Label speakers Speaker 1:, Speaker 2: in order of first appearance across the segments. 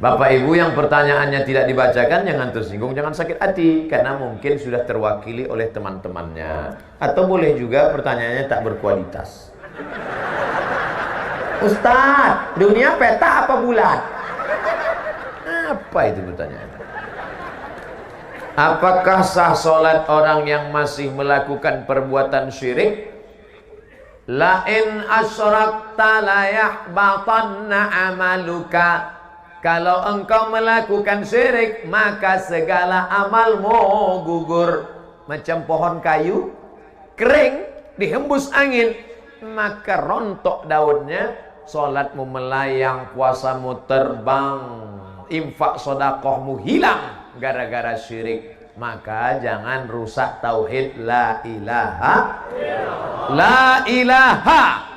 Speaker 1: Bapak Ibu yang pertanyaannya tidak dibacakan, jangan tersinggung, jangan sakit hati, karena mungkin sudah terwakili oleh teman-temannya. Atau boleh juga pertanyaannya tak berkualitas. Ustadz, dunia peta apa bulat? Apa itu pertanyaannya? Apakah sah sholat orang yang masih melakukan perbuatan syirik? La in asyrakta la yahbatanna amaluka. Kalau engkau melakukan syirik, maka segala amalmu gugur. Macam pohon kayu kering, dihembus angin, maka rontok daunnya. Salatmu melayang, puasamu terbang, infak sedekahmu hilang gara-gara syirik. Maka jangan rusak tauhid la ilaha la ilaha.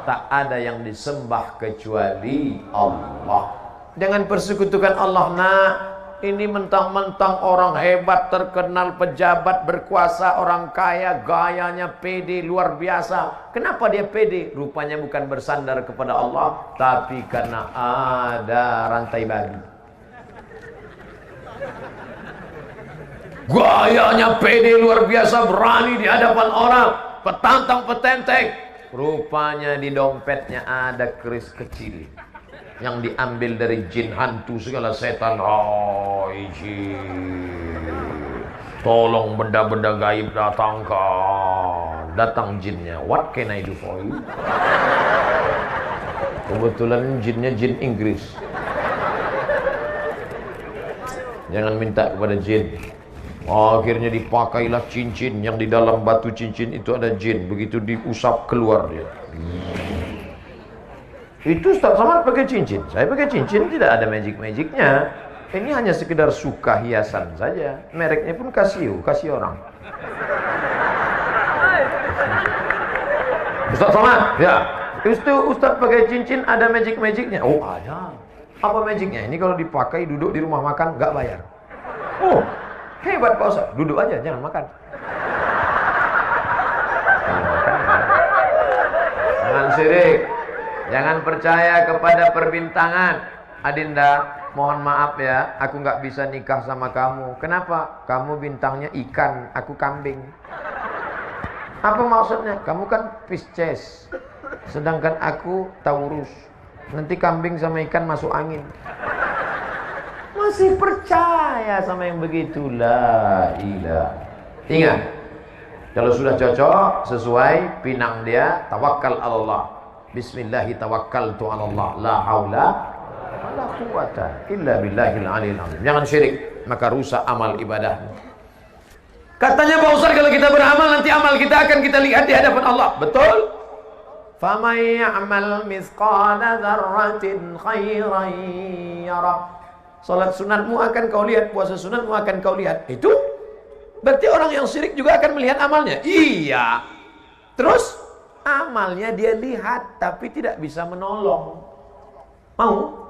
Speaker 1: Tak ada yang disembah kecuali Allah. Jangan persekutukan Allah, nak. Ini mentang-mentang orang hebat, terkenal, pejabat, berkuasa, orang kaya, gayanya pede luar biasa. Kenapa dia pede? Rupanya bukan bersandar kepada Allah, tapi karena ada rantai bagi. Gayanya pede luar biasa, berani di hadapan orang, petantang petenteng. Rupanya di dompetnya ada keris kecil yang diambil dari jin, hantu, segala setan. Hai jin, tolong benda-benda gaib datangkan. Datang jinnya. What can I do for you? Kebetulan jinnya jin Inggris. Jangan minta kepada jin. Akhirnya dipakailah cincin, yang di dalam batu cincin itu ada jin. Begitu diusap keluar dia. Itu Ustaz Somad pakai cincin, saya pakai cincin, tidak ada magic-magicnya. Ini hanya sekedar suka hiasan saja. Mereknya pun Casio, kasih orang. Ustaz Somad, ya. Itu Ustaz pakai cincin, ada magic-magicnya. Oh ada. Apa magicnya? Ini kalau dipakai duduk di rumah makan nggak bayar. Oh, hebat Pak Ustaz. Duduk aja, jangan makan. Jangan syirik. Jangan percaya kepada perbintangan. Adinda, mohon maaf ya, aku nggak bisa nikah sama kamu. Kenapa? Kamu bintangnya ikan, aku kambing. Apa maksudnya? Kamu kan Pisces, sedangkan aku Taurus. Nanti kambing sama ikan masuk angin. Masih percaya sama yang begitulah. Ingat, kalau sudah cocok, sesuai pinang dia, tawakal Allah. Bismillahi tawakkaltu 'ala Allah, la haula wala quwata illa billahil aliyil azim. Jangan syirik, maka rusak amal ibadahmu. Katanya Pak Ustaz, kalau kita beramal nanti amal kita akan kita lihat di hadapan Allah. Betul? Faman ya'mal mithqala dzarratin khairan yarah. Salat sunatmu akan kau lihat, puasa sunatmu akan kau lihat. Itu berarti orang yang syirik juga akan melihat amalnya. Iya. Terus amalnya dia lihat tapi tidak bisa menolong. Mau?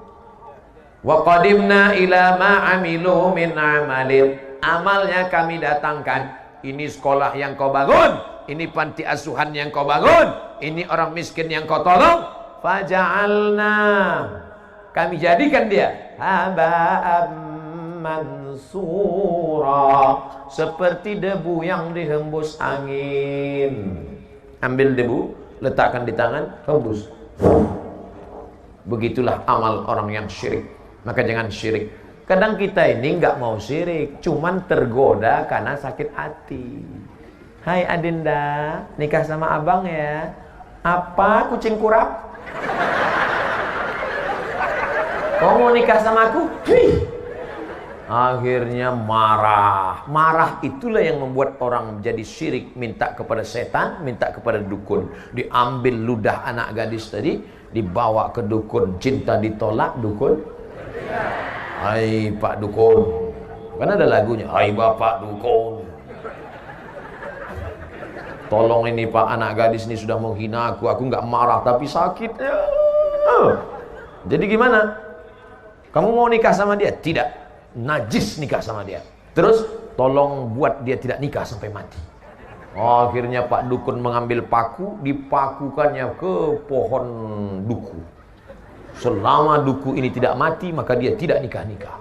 Speaker 1: Wa qadimna ila ma amilu min amalin. Amalnya kami datangkan. Ini sekolah yang kau bangun, ini panti asuhan yang kau bangun, ini orang miskin yang kau tolong. Faja'alna, kami jadikan dia haba'am mansura, seperti debu yang dihembus angin. Ambil debu, letakkan di tangan, hembus. Begitulah amal orang yang syirik. Maka jangan syirik. Kadang kita ini nggak mau syirik, cuman tergoda karena sakit hati. Hai Adinda, nikah sama abang ya. Apa kucing kurap? Kau mau nikah sama aku? Wih. Akhirnya marah. Marah itulah yang membuat orang menjadi syirik. Minta kepada setan, minta kepada dukun. Diambil ludah anak gadis tadi, dibawa ke dukun. Cinta ditolak, dukun. Hai Pak Dukun. Kan ada lagunya, hai Bapak Dukun. Tolong ini Pak, anak gadis ini sudah menghina aku nggak marah tapi sakit. Jadi gimana? Kamu mau nikah sama dia? Tidak. Najis nikah sama dia. Terus tolong buat dia tidak nikah sampai mati. Akhirnya Pak Dukun mengambil paku, dipakukannya ke pohon duku. Selama duku ini tidak mati, maka dia tidak nikah-nikah.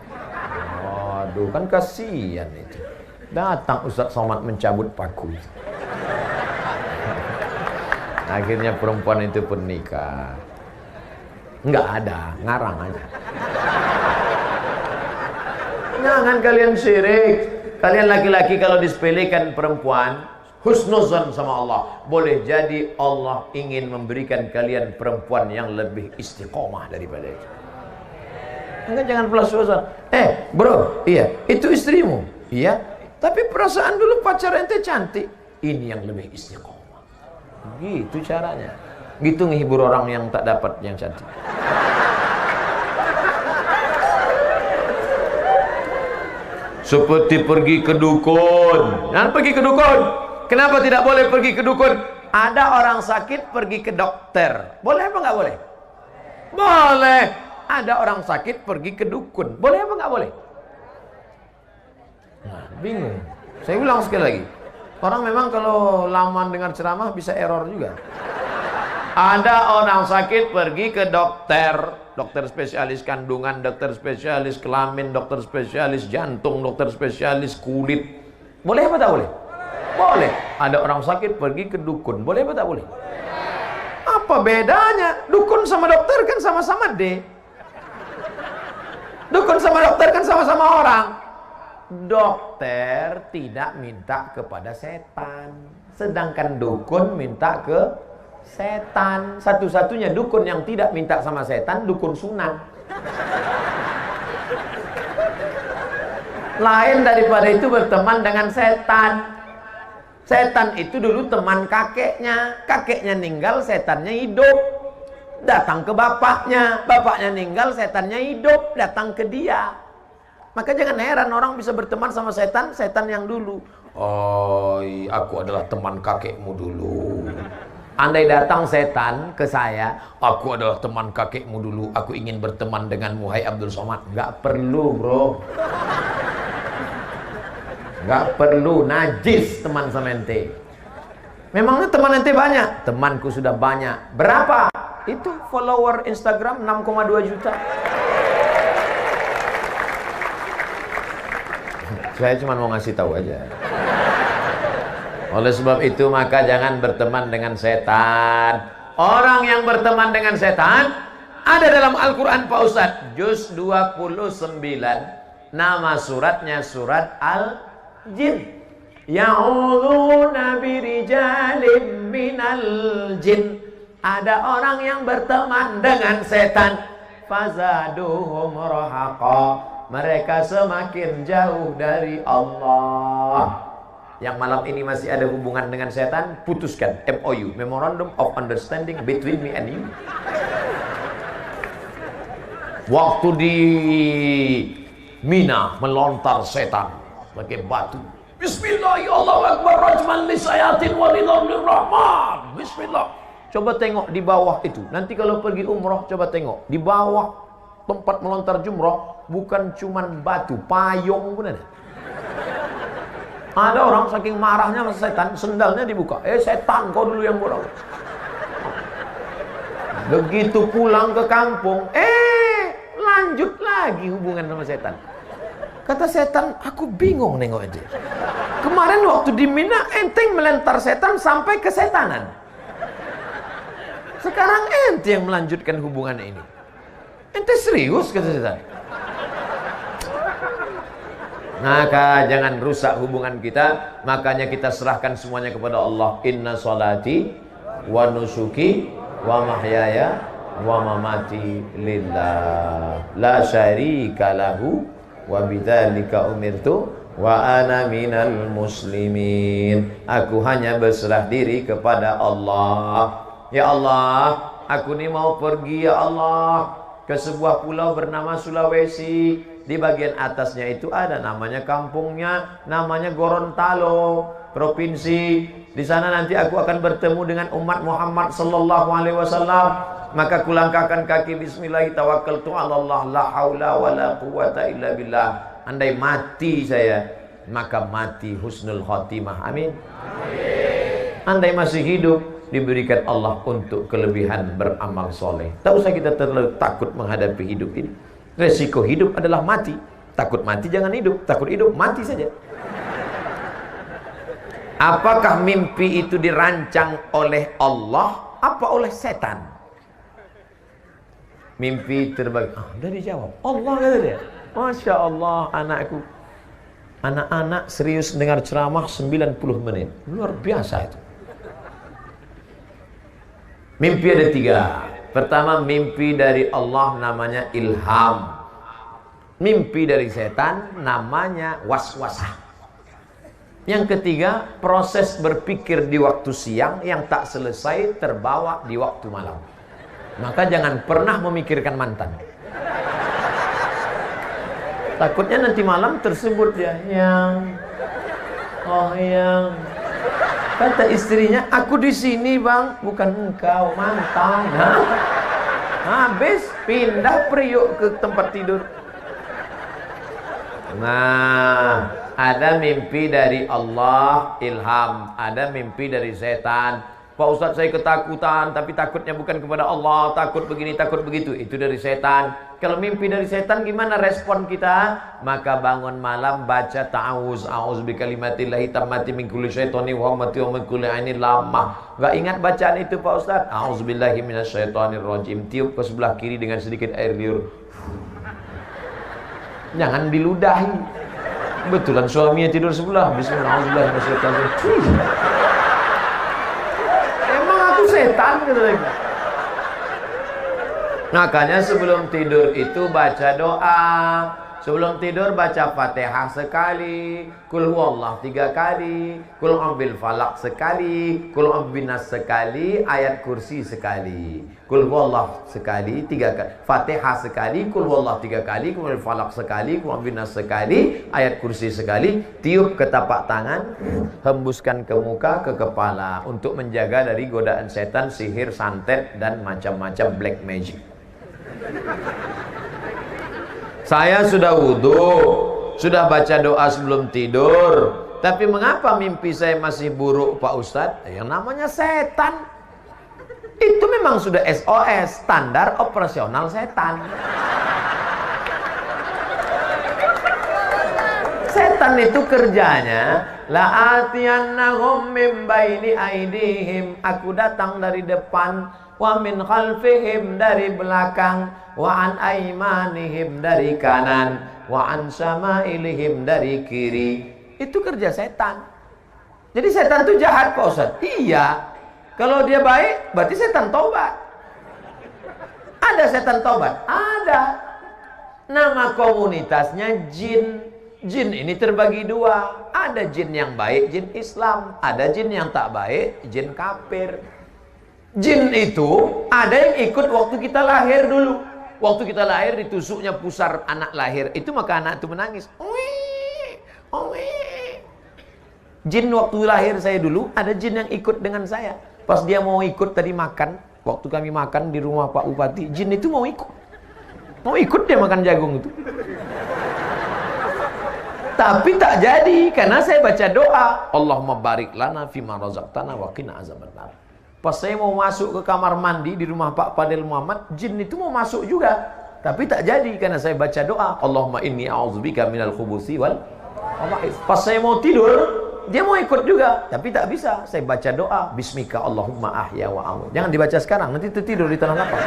Speaker 1: Waduh, kan kasihan itu. Datang Ustaz Somad mencabut paku. Akhirnya perempuan itu pun nikah. Enggak ada, ngarang aja. Jangan kalian syirik. Kalian laki-laki kalau disepelekan perempuan, husnuzan sama Allah. Boleh jadi Allah ingin memberikan kalian perempuan yang lebih istiqomah daripada itu. Enggak, jangan pelas-pelasan. Bro, iya, itu istrimu. Iya, tapi perasaan dulu pacar ente cantik. Ini yang lebih istiqomah. Gitu caranya. Gitu ngehibur orang yang tak dapat yang cantik. Seperti pergi ke dukun. Jangan pergi ke dukun. Kenapa tidak boleh pergi ke dukun? Ada orang sakit pergi ke dokter. Boleh apa nggak boleh? Boleh. Ada orang sakit pergi ke dukun. Boleh apa nggak boleh? Nah, bingung. Saya ulang sekali lagi. Orang memang kalau lama dengar ceramah bisa error juga. Ada orang sakit pergi ke dokter, dokter spesialis kandungan, dokter spesialis kelamin, dokter spesialis jantung, dokter spesialis kulit. Boleh apa tak boleh? Boleh. Ada orang sakit pergi ke dukun. Boleh apa tak boleh? Apa bedanya? Dukun sama dokter kan sama-sama D. Dukun sama dokter kan sama-sama orang. Dokter tidak minta kepada setan, sedangkan dukun minta ke setan. Satu-satunya dukun yang tidak minta sama setan, dukun sunan. Lain daripada itu berteman dengan setan. Setan itu dulu teman kakeknya. Kakeknya ninggal, setannya hidup. Datang ke bapaknya. Bapaknya ninggal, setannya hidup. Datang ke dia. Maka jangan heran orang bisa berteman sama setan, setan yang dulu. Oh, aku adalah teman kakekmu dulu. Andai datang setan ke saya, aku adalah teman kakekmu dulu, aku ingin berteman denganmu, hai Abdul Somad. Nggak perlu, bro. Nggak perlu, najis teman sama ente. Memangnya teman ente banyak? Temanku sudah banyak. Berapa? Itu follower Instagram 6,2 juta. Saya cuma mau ngasih tahu aja. Oleh sebab itu maka jangan berteman dengan setan. Orang yang berteman dengan setan ada dalam Al-Quran Pak Ustadz, juz 29. Nama suratnya surat Al-Jin. Ya'udzuuna birijalim minal jin. Ada orang yang berteman dengan setan. Fazaduhum rahaqa. Mereka semakin jauh dari Allah. Yang malam ini masih ada hubungan dengan setan, putuskan. MOU, Memorandum of Understanding between me and you. Waktu di Mina melontar setan pakai batu. Bismillahirrahmanirrahim. Bismillah. Coba tengok di bawah itu. Nanti kalau pergi umroh coba tengok di bawah tempat melontar jumroh, bukan cuman batu, payung pun ada. Ada orang saking marahnya sama setan, sendalnya dibuka. Setan, kau dulu yang bolong. Begitu pulang ke kampung, lanjut lagi hubungan sama setan. Kata setan, aku bingung nengok aja. Kemarin waktu di Mina, enteng melentar setan sampai ke setanan. Sekarang ente yang melanjutkan hubungan ini. Ente serius, kata setan. Maka jangan rusak hubungan kita. Makanya kita serahkan semuanya kepada Allah. Inna salati wa nusuki wa mahyaya wa mamati lillah la syarika lahu wa bidzalika umirtu wa ana minal muslimin. Aku hanya berserah diri kepada Allah. Ya Allah, aku ini mau pergi ya Allah ke sebuah pulau bernama Sulawesi. Di bagian atasnya itu ada namanya kampungnya, namanya Gorontalo, provinsi. Di sana nanti aku akan bertemu dengan umat Muhammad sallallahu alaihi wasallam. Maka kulangkahkan kaki bismillah tawakkaltu 'ala Allah la haula wala quwata illa billah. Andai mati saya, maka mati husnul khotimah. Amin. Andai masih hidup, diberikan Allah untuk kelebihan beramal soleh. Tak usah kita terlalu takut menghadapi hidup ini. Resiko hidup adalah mati. Takut mati jangan hidup, takut hidup mati saja. Apakah mimpi itu dirancang oleh Allah apa oleh setan? Mimpi terbagi. Udah dijawab. Allah kata dia. Masya Allah anakku. Anak-anak serius dengar ceramah 90 menit. Luar biasa itu. Mimpi ada 3. Pertama, mimpi dari Allah namanya ilham. Mimpi dari setan namanya waswasah. Yang ketiga, proses berpikir di waktu siang yang tak selesai terbawa di waktu malam. Maka jangan pernah memikirkan mantan. Takutnya nanti malam tersebut dia yang kata istrinya, aku di sini bang, bukan engkau mantan. Habis pindah priuk ke tempat tidur. Nah, ada mimpi dari Allah ilham, ada mimpi dari setan. Pak Ustadz saya ketakutan, tapi takutnya bukan kepada Allah, takut begini, takut begitu. Itu dari setan. Kalau mimpi dari setan gimana respon kita? Maka bangun malam baca ta'awuz, a'udzu bikalimatillahi tammati min kulli syaitani wa hammati wa min kulli ainin lamah. Enggak ingat bacaan itu Pak Ustadz? A'udzubillahi minasyaitonirrajim. Tiup ke sebelah kiri dengan sedikit air liur. Jangan diludahi. Betulan suaminya tidur sebelah. Bismillahirrahmanirrahim. Setan gitu lagi. Makanya sebelum tidur itu baca doa. Sebelum tidur baca Fatihah sekali, Qul huwallah 3 kali, Qul a'udzu falaq sekali, Qul a'udzu binas sekali, ayat kursi sekali. Qul huwallah sekali 3 kali, Fatihah sekali, Qul huwallah 3 kali, Qul a'udzu falaq sekali, Qul a'udzu binas sekali, ayat kursi sekali. Tiup ke tapak tangan, hembuskan ke muka, ke kepala untuk menjaga dari godaan setan, sihir, santet dan macam-macam black magic. Saya sudah wudhu, sudah baca doa sebelum tidur, tapi mengapa mimpi saya masih buruk Pak Ustadz? Yang namanya setan. Itu memang sudah SOS, standar operasional setan. Setan itu kerjanya la'atiyannahum min baini aidihim, aku datang dari depan, wa min khalfihim dari belakang, wa an aimanihim dari kanan, wa an syama'ilihim dari kiri. Itu kerja setan. Jadi setan itu jahat Pak Ustaz? Iya. Kalau dia baik berarti setan tobat. Ada setan tobat? Ada. Nama komunitasnya jin. Jin ini terbagi 2. Ada jin yang baik, jin Islam. Ada jin yang tak baik, jin kafir. Jin itu ada yang ikut waktu kita lahir dulu. Waktu kita lahir ditusuknya pusar anak lahir. Itu maka anak itu menangis. Jin waktu lahir saya dulu, ada jin yang ikut dengan saya. Pas dia mau ikut tadi makan, waktu kami makan di rumah Pak Bupati, jin itu mau ikut. Mau ikut dia makan jagung itu. Tapi tak jadi karena saya baca doa, Allahumma barik lana fima razaqtana wa qina azabannar. Pas saya mau masuk ke kamar mandi di rumah Pak Fadil Muhammad, jin itu mau masuk juga. Tapi tak jadi karena saya baca doa, Allahumma inni a'udzubika minal khubuthi wal khaba'ith. Pas saya mau tidur, dia mau ikut juga, tapi tak bisa. Saya baca doa, bismika Allahumma ahya wa amut. Jangan dibaca sekarang, nanti tertidur di tanah lapang.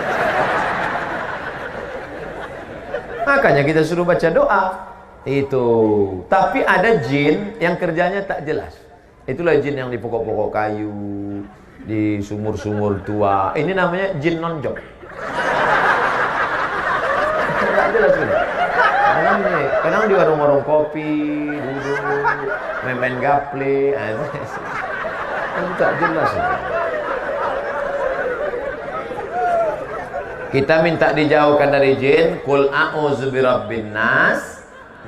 Speaker 1: Makanya kita suruh baca doa. Itu. Tapi ada jin yang kerjanya tak jelas. Itulah jin yang di pokok-pokok kayu, di sumur-sumur tua. Ini namanya jin nonjok. Tak jelas benar. Kadang di warung-warung kopi, duduk, main-main gaple. Tak jelas. Kita minta dijauhkan dari jin. Qul a'udzu birabbin nas,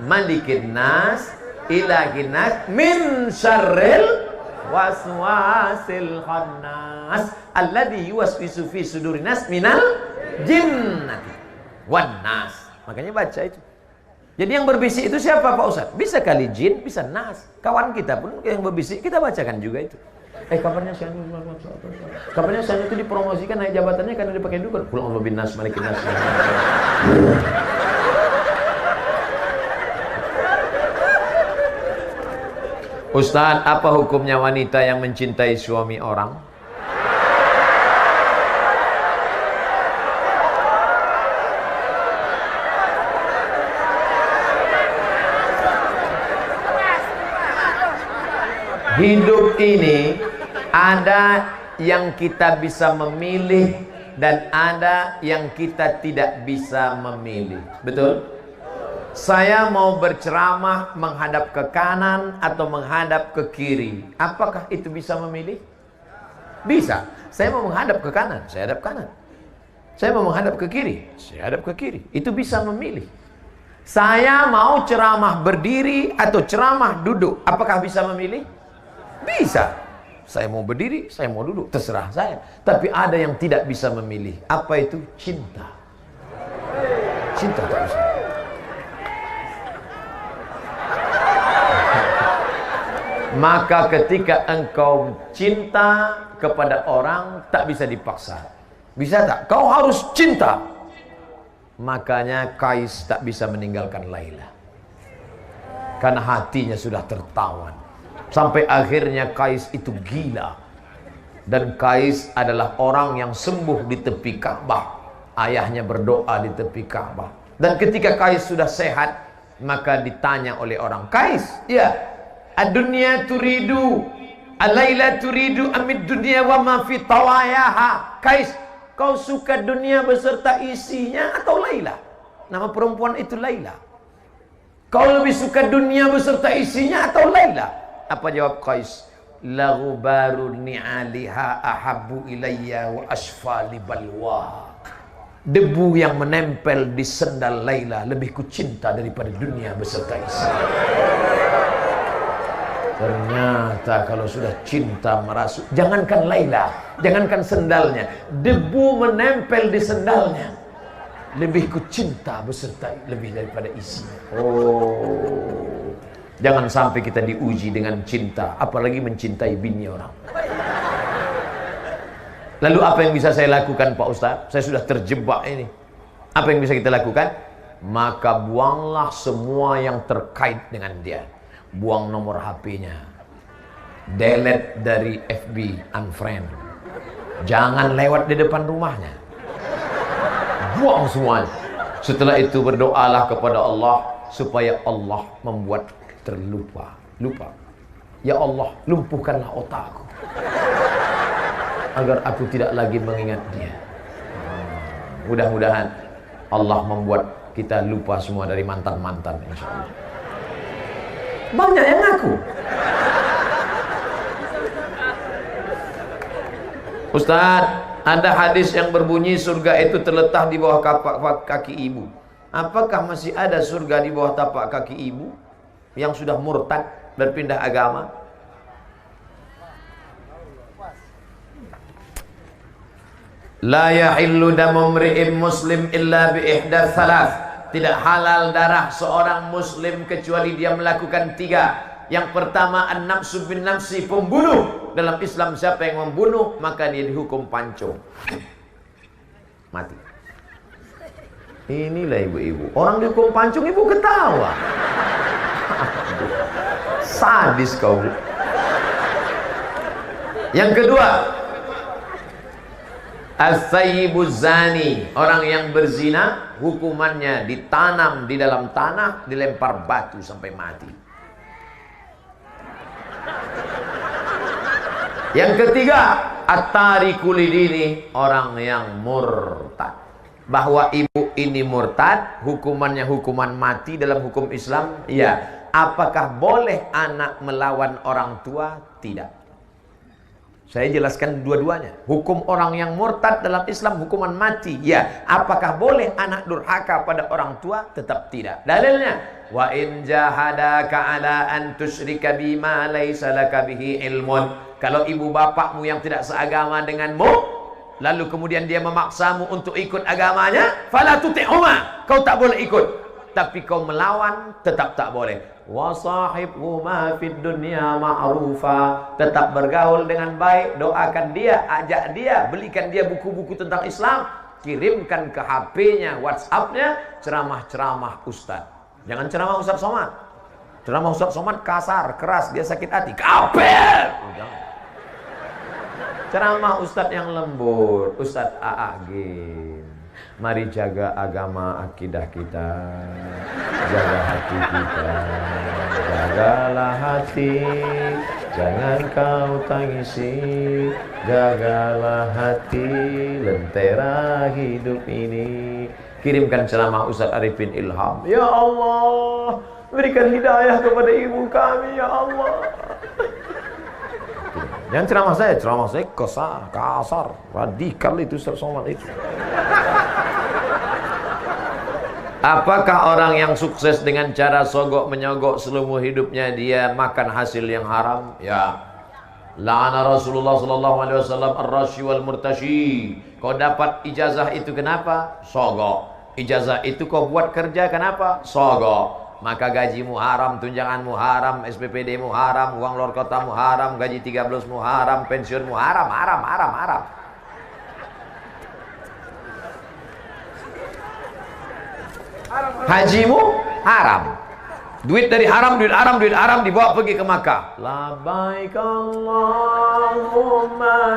Speaker 1: malikin nas, ilahin nas, min syarril waswasil khannas alladzi yuwaswisu fi sudurin nas minal jinnati wan nas. Makanya baca itu. Jadi yang berbisik itu siapa Pak Ustaz? Bisa kali jin, bisa nas. Kawan kita pun yang berbisik kita bacakan juga itu. Kabarnya si Anu, kabarnya si Anu itu dipromosikan naik jabatannya karena dia pakai dukun. Pulang Allah bin Nas, Malikin Nas. Ustaz, apa hukumnya wanita yang mencintai suami orang? Hidup ini ada yang kita bisa memilih dan ada yang kita tidak bisa memilih. Betul? Saya mau berceramah menghadap ke kanan atau menghadap ke kiri. Apakah itu bisa memilih? Bisa. Saya mau menghadap ke kanan, saya hadap kanan. Saya mau menghadap ke kiri, saya hadap ke kiri. Itu bisa memilih. Saya mau ceramah berdiri atau ceramah duduk. Apakah bisa memilih? Bisa. Saya mau berdiri, saya mau duduk, terserah saya. Tapi ada yang tidak bisa memilih. Apa itu? Cinta. Cinta tak bisa. Maka ketika engkau cinta kepada orang, tak bisa dipaksa. Bisa tak? Kau harus cinta. Makanya Kais tak bisa meninggalkan Laila. Karena hatinya sudah tertawan. Sampai akhirnya Kais itu gila. Dan Kais adalah orang yang sembuh di tepi Ka'bah. Ayahnya berdoa di tepi Ka'bah. Dan ketika Kais sudah sehat, maka ditanya oleh orang, Kais, ya, ad-dunya turidu, al-laila turidu, amid dunia wa ma fi tawayaha. Kais, kau suka dunia beserta isinya atau Laila? Nama perempuan itu Laila. Kau lebih suka dunia beserta isinya atau Laila? Apa jawab Kais? La ghubaru ni'aliha ahabbu ilayya wa asfali balwa. Debu yang menempel di sendal Laila lebih ku cinta daripada dunia beserta isinya. Ternyata kalau sudah cinta merasuk, jangankan Laila, jangankan sendalnya, debu menempel di sendalnya lebih ku cinta beserta lebih daripada isinya. Oh, jangan sampai kita diuji dengan cinta, apalagi mencintai bini orang. Lalu apa yang bisa saya lakukan, Pak Ustaz? Saya sudah terjebak ini. Apa yang bisa kita lakukan? Maka buanglah semua yang terkait dengan dia. Buang nomor HP-nya, delete dari FB, unfriend. Jangan lewat di depan rumahnya. Buang semuanya. Setelah itu berdoalah kepada Allah supaya Allah membuat terlupa. Lupa. Ya Allah, lumpuhkanlah otakku agar aku tidak lagi mengingat dia. Mudah-mudahan Allah membuat kita lupa semua dari mantan-mantan, insyaallah. Banyak yang ngaku. Ustaz, ada hadis yang berbunyi surga itu terletak di bawah tapak kaki ibu. Apakah masih ada surga di bawah tapak kaki ibu yang sudah murtad berpindah agama? La yahillu damu mri'in muslim illa bi ihda thalath. Tidak halal darah seorang muslim kecuali dia melakukan 3. Yang pertama, an-nafsu bin nafsi, pembunuh. Dalam Islam siapa yang membunuh, maka dia dihukum pancung, mati. Inilah ibu-ibu, orang dihukum pancung, ibu ketawa. Sadis kau. Yang kedua, as-sayyibuz zani, orang yang berzina, hukumannya ditanam di dalam tanah, dilempar batu sampai mati. Yang ketiga, at-tariku lidini, orang yang murtad. Bahwa ibu ini murtad, hukumannya hukuman mati dalam hukum Islam. Ya. Apakah boleh anak melawan orang tua? Tidak. Saya jelaskan dua-duanya. Hukum orang yang murtad dalam Islam hukuman mati. Ya. Apakah boleh anak durhaka pada orang tua? Tetap tidak. Dalilnya, wa in jahadaka ala an tusyrika bima laisa laka bihi ilmun. Kalau ibu bapakmu yang tidak seagama denganmu, lalu kemudian dia memaksamu untuk ikut agamanya, fala tuti'huma, kau tak boleh ikut. Tapi kau melawan, tetap tak boleh. wa sahibhuma fid dunya ma'rufa. Tetap bergaul dengan baik, doakan dia, ajak dia, belikan dia buku-buku tentang Islam, kirimkan ke HP-nya, WhatsApp-nya ceramah-ceramah Ustaz. Jangan ceramah Ustaz Somad. Ceramah Ustaz Somad kasar, keras, dia sakit hati. Kafir. Ceramah Ustaz yang lembut, Ustaz Aagim. Mari jaga agama akidah kita, jaga hati kita, jagalah hati, jangan kau tangisi, jagalah hati, lentera hidup ini. Kirimkan ceramah Ustaz Arifin Ilham. Ya Allah, berikan hidayah kepada ibu kami, ya Allah. Jangan ceramah saya kasar, radikal itu Ustaz Somad itu. Apakah orang yang sukses dengan cara sogok menyogok seluruh hidupnya dia makan hasil yang haram? Ya. La'ana Rasulullah sallallahu alaihi wasallam ar-rashi wal murtashi. Kau dapat ijazah itu kenapa? Sogok. Ijazah itu kau buat kerja kenapa? Sogok. Maka gajimu haram, tunjanganmu haram, SPPD-mu haram, uang luar kotamu haram, gaji 13-mu haram, pensiunmu haram, haram. Hajimu haram. Duit dari haram dibawa pergi ke Makkah. Labbaik Allahumma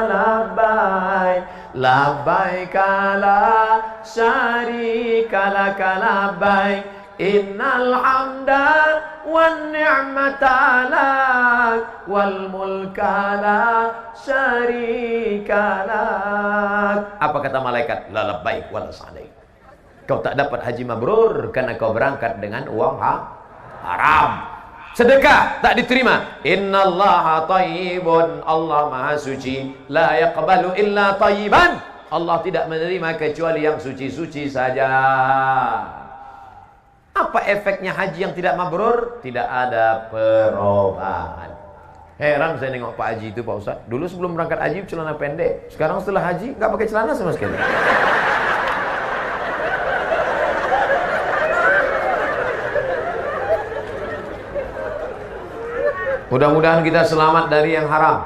Speaker 1: labbaik, labbaik la syarika lak labbaik, innal hamda wan ni'mata lak wal mulka la syarika lak. Apa kata malaikat? La labbaik wa la sa'daik. Kau tak dapat haji mabrur karena kau berangkat dengan uang haram. Sedekah tak diterima. Innallaha thayyibun, Allah maha suci. La yaqbalu illa thayyiban, Allah tidak menerima kecuali yang suci-suci saja. Apa efeknya haji yang tidak mabrur? Tidak ada perubahan. Heran saya nengok Pak Haji itu, Pak Ustaz. Dulu sebelum berangkat haji celana pendek, sekarang setelah haji nggak pakai celana sama sekali. Mudah-mudahan kita selamat dari yang haram.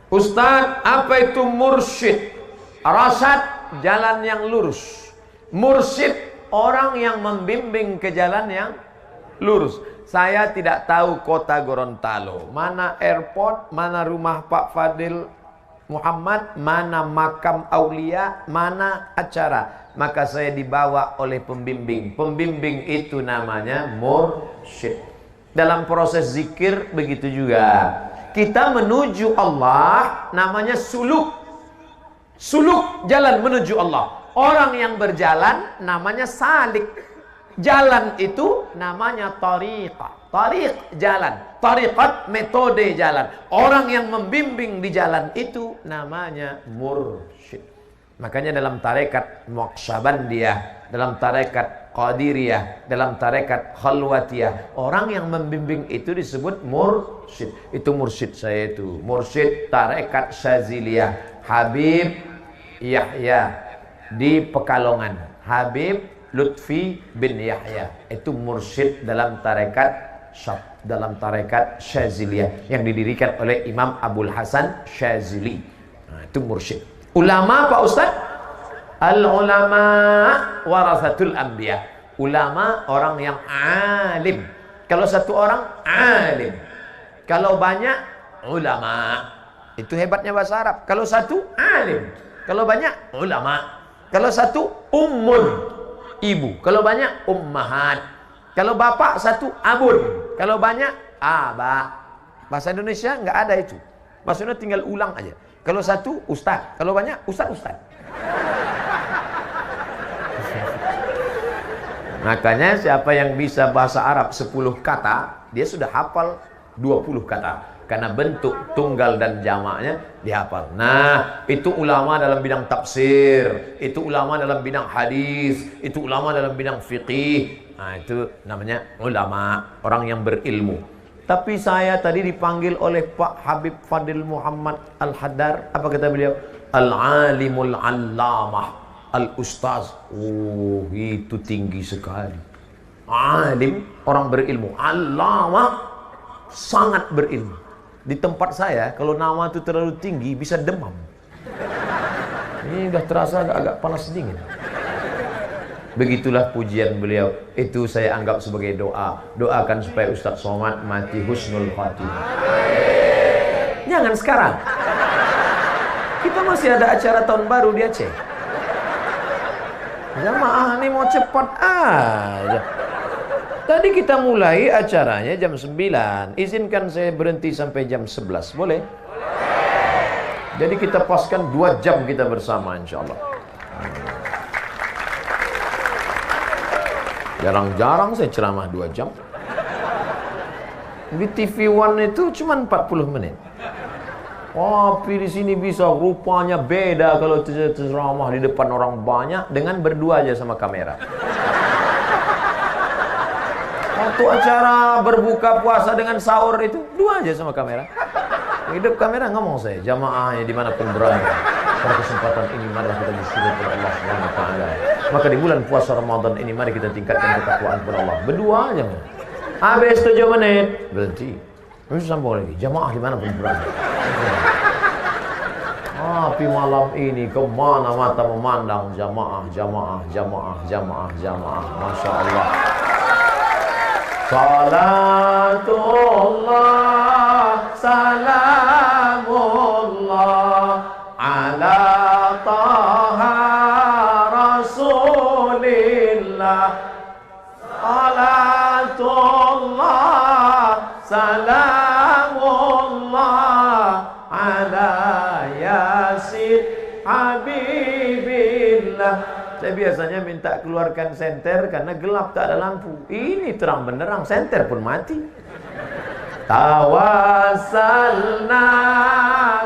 Speaker 1: Ustaz, apa itu mursyid? Rasyad, jalan yang lurus. Mursyid, orang yang membimbing ke jalan yang lurus. Saya tidak tahu kota Gorontalo, mana airport, mana rumah Pak Fadil Muhammad, mana makam aulia, mana acara. Maka saya dibawa oleh pembimbing. Pembimbing itu namanya mursyid. Dalam proses zikir begitu juga. Kita menuju Allah namanya suluk. Suluk, jalan menuju Allah. Orang yang berjalan namanya salik. Jalan itu namanya tariqah. Tariq, jalan. Tariqat, metode jalan. Orang yang membimbing di jalan itu namanya mursyid. Makanya dalam tarekat Naqsyabandiyah, dalam tarekat Qadiriyah, dalam tarekat Khalwatiyah, orang yang membimbing itu disebut mursyid. Itu mursyid saya itu. Mursyid tarekat Syaziliyah, Habib Yahya di Pekalongan. Habib Lutfi bin Yahya. Itu mursyid dalam tarekat Syaziliyah yang didirikan oleh Imam Abul Hasan Syazili. Nah, itu mursyid. Ulama Pak Ustaz? Al-ulama warasatul anbiya. Ulama orang yang alim. Kalau satu orang alim, kalau banyak ulama. Itu hebatnya bahasa Arab. Kalau satu alim, kalau banyak ulama. Kalau satu ummun, ibu. Kalau banyak ummahat. Kalau bapak satu abun. Kalau banyak aba. Bahasa Indonesia nggak ada itu. Maksudnya tinggal ulang aja. Kalau satu ustaz, kalau banyak ustaz. Makanya siapa yang bisa bahasa Arab 10 kata, dia sudah hafal 20 kata. Karena bentuk tunggal dan jamaknya dihafal. Nah, itu ulama dalam bidang tafsir, itu ulama dalam bidang hadis, itu ulama dalam bidang fiqih. Nah, itu namanya ulama, orang yang berilmu. Tapi saya tadi dipanggil oleh Pak Habib Fadil Muhammad Al-Haddar. Apa kata beliau? Al-alimul allamah, al-ustaz. Oh, itu tinggi sekali. alim, orang berilmu. Alama, sangat berilmu. Di tempat saya, kalau nama itu terlalu tinggi, bisa demam. Ini udah terasa agak panas dingin. Begitulah pujian beliau. Itu saya anggap sebagai doa. Doakan supaya Ustadz Somad mati husnul khatimah. Jangan sekarang. Kita masih ada acara tahun baru di Aceh. Jamaah ini mau cepat aja. Tadi kita mulai acaranya jam 9. Izinkan saya berhenti sampai jam 11. Boleh? Jadi kita paskan 2 jam kita bersama insya Allah. Jarang-jarang saya ceramah 2 jam. Di TV One itu cuma 40 menit. Tapi di sini bisa, rupanya beda kalau ceramah di depan orang banyak dengan berdua aja sama kamera. Waktu acara berbuka puasa dengan sahur itu 2 aja sama kamera. Hidup kamera ngomong saya, jamaahnya dimanapun berada. Pada kesempatan ini mari kita bersyukur kepada Allah Subhanahu wa taala. Maka di bulan puasa Ramadan ini mari kita tingkatkan ketakwaan kepada Allah. Berdua aja. Habis 7 menit berhenti. Terus sambung lagi, jamaah dimanapun berada. Tapi malam ini kemana mata memandang jamaah, jamaah, jamaah, jamaah, jamaah. Masya Allah. Salatullah, salamullah ala taha rasulillah. Salatullah, salamullah ala yasin habibillah. Saya biasanya minta keluarkan senter karena gelap, tak ada lampu. Ini terang benderang, senter pun mati. Tawassalna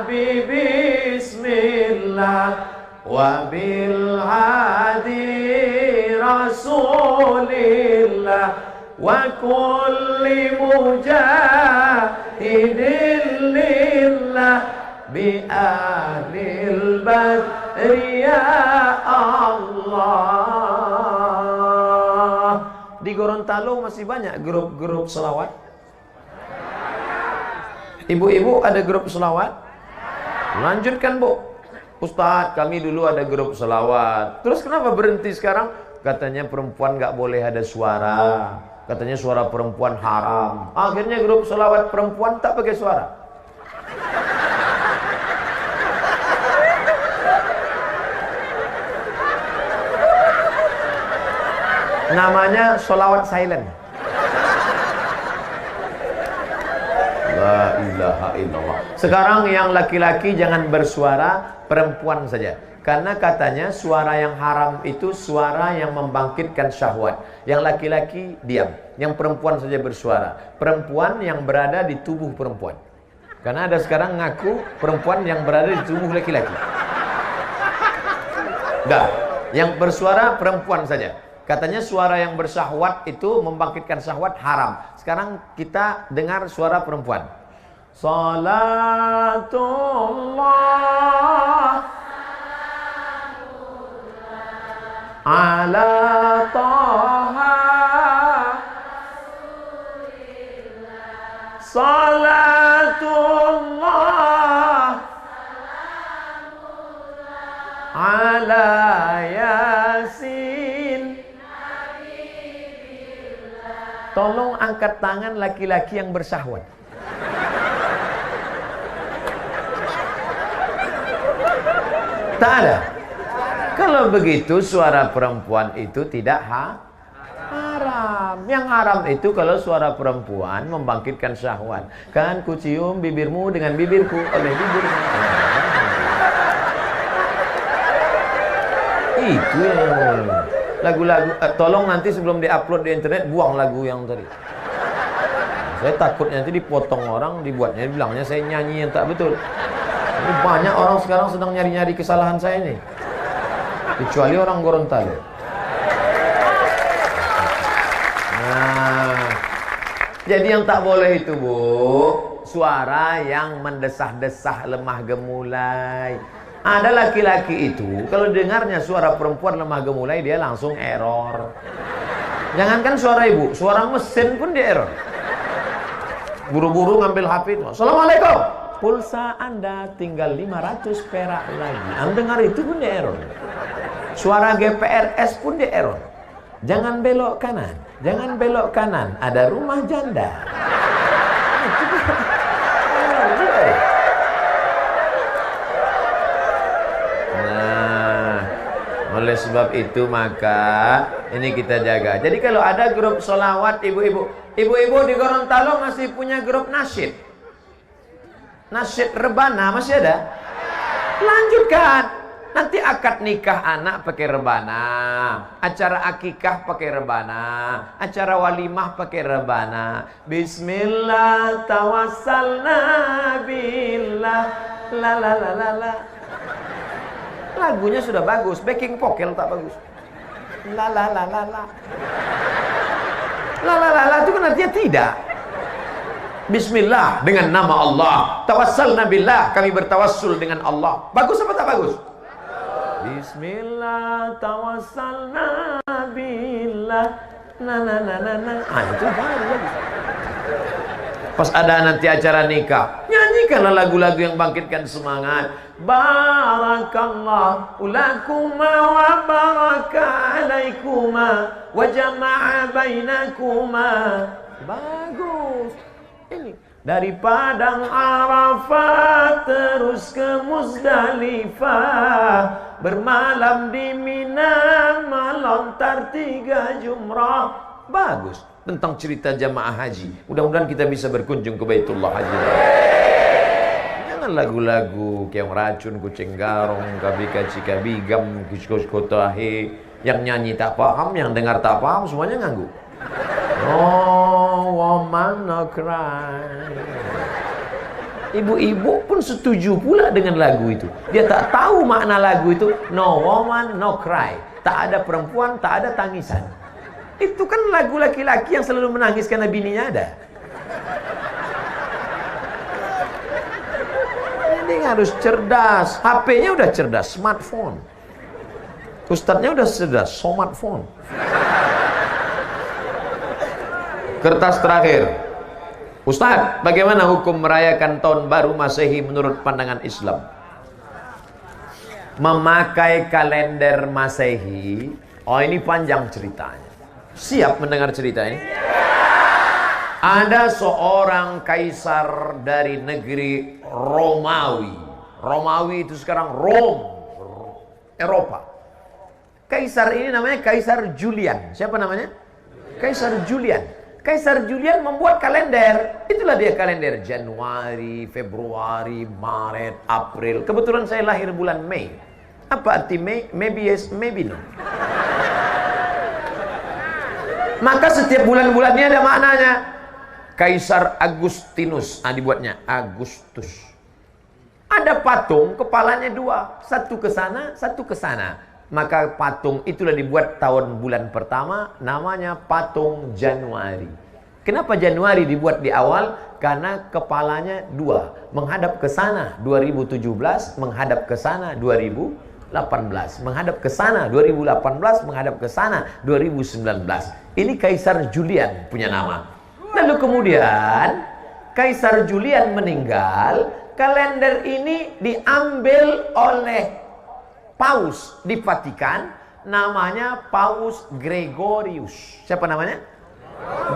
Speaker 1: bi bismillah wa bil hadi rasulillah wa kulli mujahidin lillah bi ahlil badri ya Allah. Di Gorontalo masih banyak grup-grup selawat. Ibu-ibu ada grup selawat? Lanjutkan Bu. Ustadz, kami dulu ada grup selawat. Terus kenapa berhenti sekarang? Katanya perempuan gak boleh ada suara. Katanya suara perempuan haram. Akhirnya grup selawat perempuan tak pakai suara. Namanya solawat silent. La ilaha illallah. Sekarang yang laki-laki jangan bersuara, perempuan saja. Karena katanya suara yang haram itu suara yang membangkitkan syahwat. Yang laki-laki diam, yang perempuan saja bersuara. Perempuan yang berada di tubuh perempuan. Karena ada sekarang ngaku perempuan yang berada di tubuh laki-laki. Enggak, yang bersuara perempuan saja. Katanya suara yang bersyahwat itu membangkitkan syahwat haram. Sekarang kita dengar suara perempuan. Salatullah ala taha salatullah ala yasin. Tolong angkat tangan laki-laki yang bersyahwat. Tak ada. Kalau begitu suara perempuan itu tidak haram. Yang haram itu kalau suara perempuan membangkitkan syahwat. Kan ku cium bibirmu dengan bibirku oleh bibirmu. Itu yang lagu-lagu, tolong nanti sebelum diupload di internet buang lagu yang tadi. Saya takut nanti dipotong orang, dibuatnya, bilangnya saya nyanyi yang tak betul. Ini banyak orang sekarang sedang nyari-nyari kesalahan saya ini, kecuali orang Gorontalo. Nah, jadi yang tak boleh itu Bu, suara yang mendesah-desah, lemah gemulai. Ada laki-laki itu kalau dengarnya suara perempuan lemah gemulai dia langsung error. Jangankan suara ibu, suara mesin pun dia error. Buru-buru ngambil HP itu. Assalamualaikum. Pulsa Anda tinggal 500 perak lagi. Anda dengar itu pun dia error. Suara GPRS pun dia error. Jangan belok kanan. Jangan belok kanan. Ada rumah janda. Nah, oleh sebab itu maka ini kita jaga. Jadi kalau ada grup solawat ibu-ibu di Gorontalo masih punya grup nasyid. Nasyid rebana masih ada? Lanjutkan. Nanti akad nikah anak pakai rebana, acara akikah pakai rebana, acara walimah pakai rebana. Bismillah tawassalna billah la la la la la. Lagunya sudah bagus, backing vocal tak bagus. La la la la la. La la la la itu kan artinya tidak. Bismillah dengan nama Allah. Tawassalna billah, kami bertawassul dengan Allah. Bagus apa tak bagus? Bismillah tawassalna billah na na na na na. Itu baru lagi. Pas ada nanti acara nikah, nyanyikanlah lagu-lagu yang bangkitkan semangat. Barakallahu lakuma wa baraka alaikuma wa jama'a bainakuma. Bagus. Ini dari Padang Arafat terus ke Muzdalifah, bermalam di Mina, melontar 3 jumrah. Bagus. Tentang cerita jamaah haji. Mudah-mudahan kita bisa berkunjung ke Baitullah Haji. Jangan lagu-lagu kayak racun, kucing garong, kabika cikabigam, kuskotahe. Yang nyanyi tak paham, yang dengar tak paham, semuanya nganggu. Oh, woman no cry. Ibu-ibu pun setuju pula dengan lagu itu. Dia tak tahu makna lagu itu. No woman no cry. Tak ada perempuan, tak ada tangisan. Itu kan lagu laki-laki yang selalu menangis karena bininya ada. Ini harus cerdas. HP-nya udah cerdas, smartphone. Ustadznya udah cerdas, smartphone. Kertas terakhir. Ustadz, bagaimana hukum merayakan tahun baru Masehi menurut pandangan Islam? Memakai kalender Masehi. Oh, ini panjang ceritanya. Siap mendengar cerita ini? Ada seorang kaisar dari negeri Romawi. Romawi itu sekarang Rome, Eropa. Kaisar ini namanya Kaisar Julian. Siapa namanya? Kaisar Julian. Kaisar Julian membuat kalender. Itulah dia kalender Januari, Februari, Maret, April. Kebetulan saya lahir bulan Mei. Apa arti Mei? Maybe yes, maybe no. Maka setiap bulan-bulannya ada maknanya. Kaisar Agustinus, dibuatnya Agustus. Ada patung, kepalanya 2, satu ke sana, satu ke sana. Maka patung itulah dibuat tahun bulan pertama, namanya patung Januari. Kenapa Januari dibuat di awal? Karena kepalanya 2, menghadap ke sana 2017, menghadap ke sana 2018, menghadap ke sana 2018, menghadap ke sana 2019. Ini Kaisar Julian punya nama. Lalu kemudian Kaisar Julian meninggal, kalender ini diambil oleh Paus di Vatikan, namanya Paus Gregorius. Siapa namanya?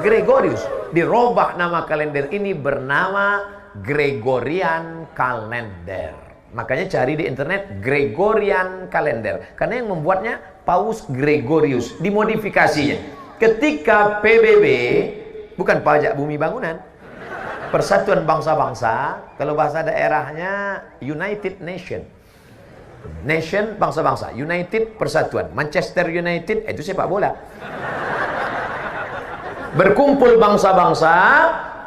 Speaker 1: Gregorius. Dirubah nama kalender ini bernama Gregorian Calendar. Makanya cari di internet Gregorian Calendar. Karena yang membuatnya Paus Gregorius. Dimodifikasinya. Ketika PBB, bukan Pajak Bumi Bangunan, Persatuan Bangsa-Bangsa, kalau bahasa daerahnya United Nation. Nation, bangsa-bangsa. United, persatuan. Manchester United, itu sepak bola. Berkumpul bangsa-bangsa,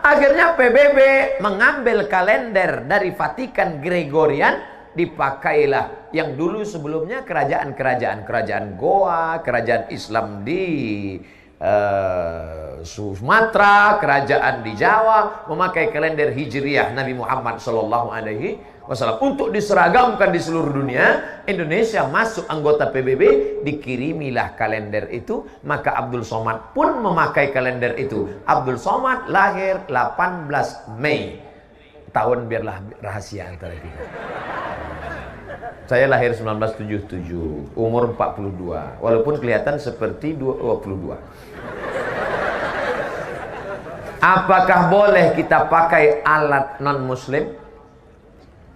Speaker 1: akhirnya PBB mengambil kalender dari Vatikan Gregorian, dipakailah yang dulu sebelumnya kerajaan Goa, kerajaan Islam di Sumatera, kerajaan di Jawa memakai kalender Hijriah Nabi Muhammad SAW. Untuk diseragamkan di seluruh dunia, Indonesia masuk anggota PBB, dikirimilah kalender itu. Maka Abdul Somad pun memakai kalender itu. Abdul Somad lahir 18 Mei. Tahun biarlah rahasia antara kita. Saya lahir 1977, umur 42. Walaupun kelihatan seperti 22. Apakah boleh kita pakai alat non-muslim?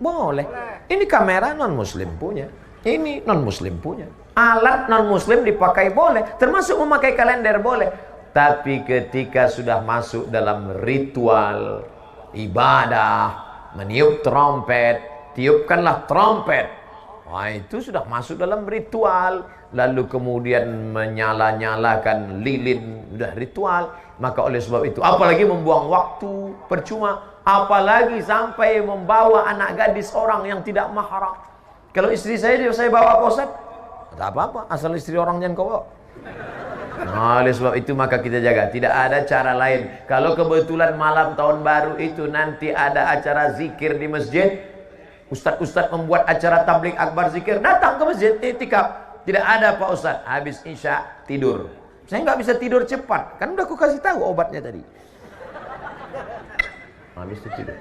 Speaker 1: Boleh. Ini kamera non-muslim punya. Ini non-muslim punya. Alat non-muslim dipakai boleh. Termasuk memakai kalender boleh. Tapi ketika sudah masuk dalam ritual ibadah, meniup trompet, tiupkanlah trompet. Wah, itu sudah masuk dalam ritual. Lalu kemudian menyala-nyalakan lilin, sudah ritual. Maka oleh sebab itu, apalagi membuang waktu percuma, apalagi sampai membawa anak gadis orang yang tidak mahram. Kalau istri saya bawa apa Ustaz? Tak apa-apa, asal istri orang jangan kau bawa. Nah, oleh sebab itu maka kita jaga. Tidak ada cara lain. Kalau kebetulan malam tahun baru itu nanti ada acara zikir di masjid, ustaz-ustaz membuat acara tabligh akbar zikir, datang ke masjid, iktikaf. Tidak ada Pak Ustaz, habis isya tidur. Saya nggak bisa tidur cepat, kan udah aku kasih tahu obatnya tadi. Habis itu tidur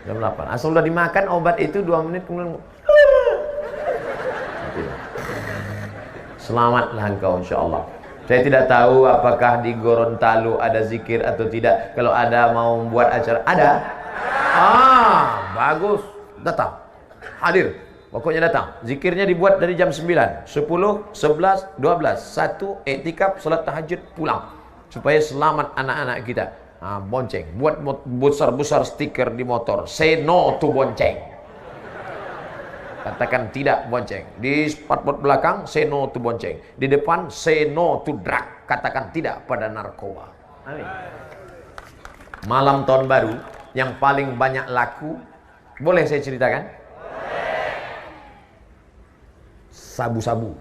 Speaker 1: jam 8. Asal udah dimakan obat itu 2 menit kemudian selamatlah engkau insyaallah. Saya tidak tahu apakah di Gorontalo ada zikir atau tidak. Kalau ada mau membuat acara, ada? Bagus. Datang. Hadir. Pokoknya datang. Zikirnya dibuat dari jam 9, 10, 11, 12. 1, iktikaf, salat tahajud, pulang. Supaya selamat anak-anak kita. Bonceng. Buat besar-besar stiker di motor. Say no to bonceng. Katakan tidak bonceng. Di spotboard belakang, say no to bonceng. Di depan, say no to drug. Katakan tidak pada narkoba. Amin. Malam tahun baru yang paling banyak laku, boleh saya ceritakan? Sabu-sabu.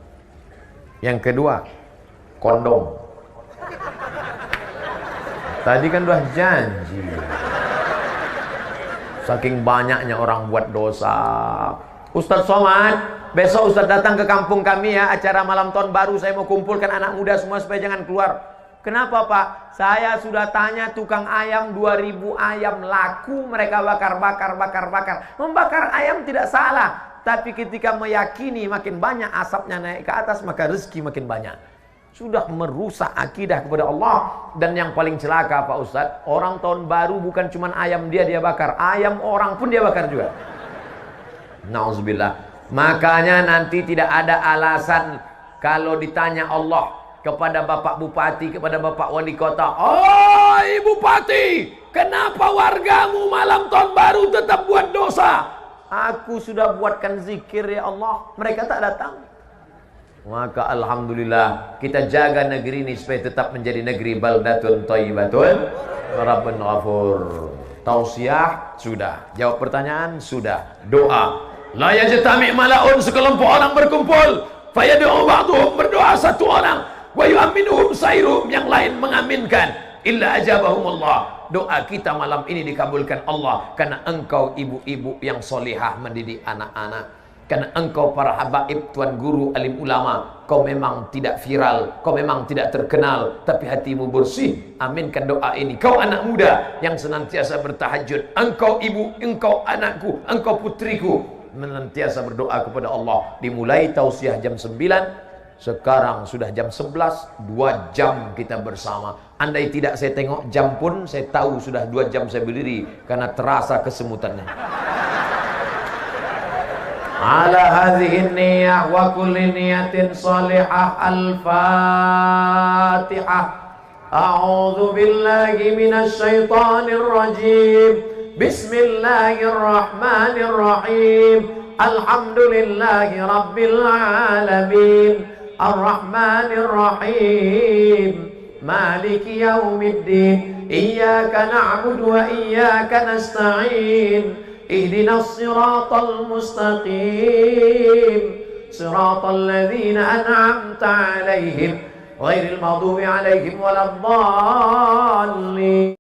Speaker 1: Yang kedua, kondom. Tadi kan udah janji. Saking banyaknya orang buat dosa. Ustaz Somad, besok Ustaz datang ke kampung kami ya, acara malam tahun baru. Saya mau kumpulkan anak muda semua supaya jangan keluar. Kenapa Pak? Saya sudah tanya tukang ayam, 2000 ayam laku, mereka bakar. Membakar ayam tidak salah. Tapi ketika meyakini makin banyak asapnya naik ke atas, maka rezeki makin banyak. Sudah merusak akidah kepada Allah. Dan yang paling celaka Pak Ustadz, orang tahun baru bukan cuma ayam dia bakar, ayam orang pun dia bakar juga. Nauzubillah. Makanya nanti tidak ada alasan kalau ditanya Allah kepada Bapak Bupati, kepada Bapak Wali Kota, "Oh Bupati, kenapa wargamu malam tahun baru tetap buat dosa?" Aku sudah buatkan zikir ya Allah, mereka tak datang. Maka alhamdulillah kita jaga negeri ini supaya tetap menjadi negeri baldatun thayyibatun rabbun ghafur. Tausiah sudah, jawab pertanyaan sudah, doa. La yajtami malaun, sekelompok orang berkumpul, fayad'u ba'dhum, berdoa satu orang, wa yu'minuhum sairuhum, yang lain mengaminkan, illa ajabahumullah. Doa kita malam ini dikabulkan Allah karena engkau ibu-ibu yang solihah mendidik anak-anak, karena engkau para habaib, tuan guru, alim ulama. Kau memang tidak viral, kau memang tidak terkenal, tapi hatimu bersih. Aminkan doa ini. Kau anak muda yang senantiasa bertahajud, engkau ibu, engkau anakku, engkau putriku, senantiasa berdoa kepada Allah. Dimulai tausiah jam 9, sekarang sudah jam 11, 2 jam kita bersama. Andai tidak saya tengok jam pun, saya tahu sudah 2 jam saya berdiri karena terasa kesemutannya. Ala hadhihi niyyah wa kulli niyatin salihah. Al-Fatihah. A'udzu billahi minasy syaithanir rajim. Bismillahirrahmanirrahim. Alhamdulillahi rabbil alamin. Ar-Rahmanir Rahim. Maliki yaumiddin. Iyyaka na'budu wa iyyaka nasta'in. Ihdinas siratal mustaqim. Siratal ladzina an'amta 'alaihim ghairil maghdubi alaihim waladdallin.